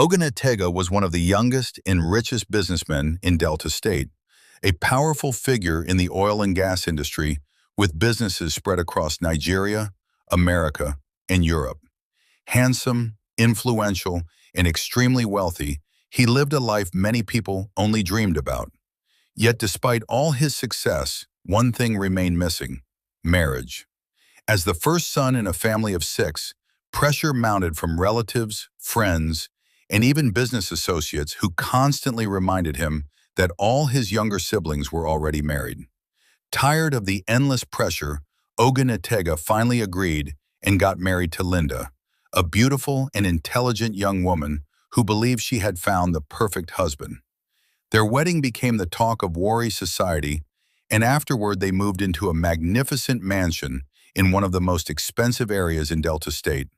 Oganatega was one of the youngest and richest businessmen in Delta State, a powerful figure in the oil and gas industry with businesses spread across Nigeria, America, and Europe. Handsome, influential, and extremely wealthy, he lived a life many people only dreamed about. Yet despite all his success, one thing remained missing: marriage. As the first son in a family of six, pressure mounted from relatives, friends, and even business associates who constantly reminded him that all his younger siblings were already married. Tired of the endless pressure, Oganatega finally agreed and got married to Linda, a beautiful and intelligent young woman who believed she had found the perfect husband. Their wedding became the talk of Warri society, and afterward they moved into a magnificent mansion in one of the most expensive areas in Delta State.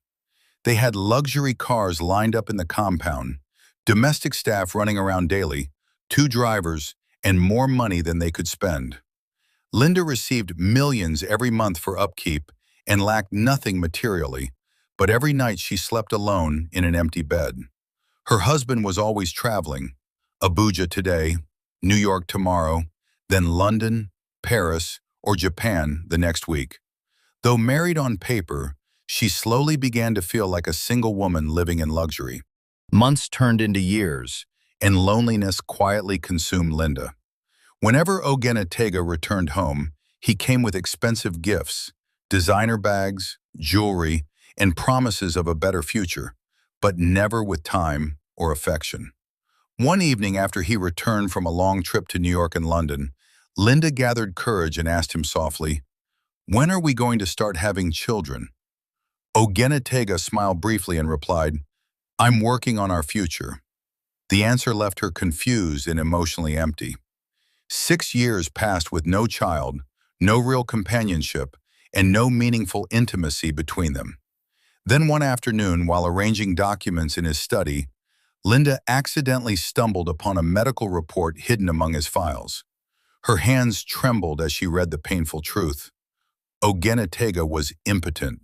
They had luxury cars lined up in the compound, domestic staff running around daily, two drivers, and more money than they could spend. Linda received millions every month for upkeep and lacked nothing materially, but every night she slept alone in an empty bed. Her husband was always traveling: Abuja today, New York tomorrow, then London, Paris, or Japan the next week. Though married on paper, she slowly began to feel like a single woman living in luxury. Months turned into years, and loneliness quietly consumed Linda. Whenever Oganatega returned home, he came with expensive gifts, designer bags, jewelry, and promises of a better future, but never with time or affection. One evening after he returned from a long trip to New York and London, Linda gathered courage and asked him softly, "When are we going to start having children?" Oganatega smiled briefly and replied, "I'm working on our future." The answer left her confused and emotionally empty. 6 years passed with no child, no real companionship, and no meaningful intimacy between them. Then one afternoon, while arranging documents in his study, Linda accidentally stumbled upon a medical report hidden among his files. Her hands trembled as she read the painful truth. Oganatega was impotent.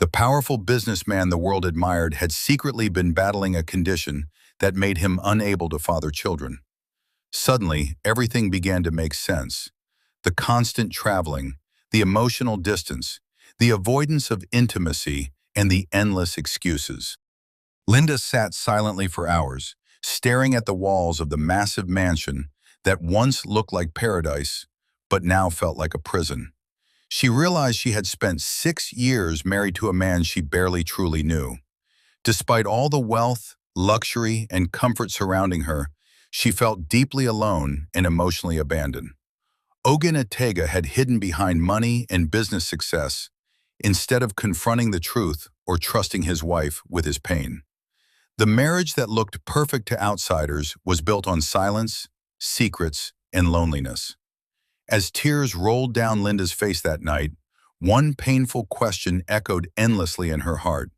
The powerful businessman the world admired had secretly been battling a condition that made him unable to father children. Suddenly, everything began to make sense. The constant traveling, the emotional distance, the avoidance of intimacy, and the endless excuses. Linda sat silently for hours, staring at the walls of the massive mansion that once looked like paradise, but now felt like a prison. She realized she had spent 6 years married to a man she barely truly knew. Despite all the wealth, luxury, and comfort surrounding her, she felt deeply alone and emotionally abandoned. Oganatega had hidden behind money and business success instead of confronting the truth or trusting his wife with his pain. The marriage that looked perfect to outsiders was built on silence, secrets, and loneliness. As tears rolled down Linda's face that night, one painful question echoed endlessly in her heart.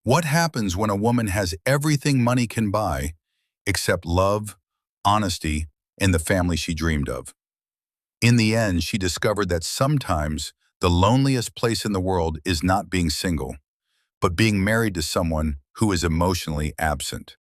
What happens when a woman has everything money can buy, except love, honesty, and the family she dreamed of? In the end, she discovered that sometimes the loneliest place in the world is not being single, but being married to someone who is emotionally absent.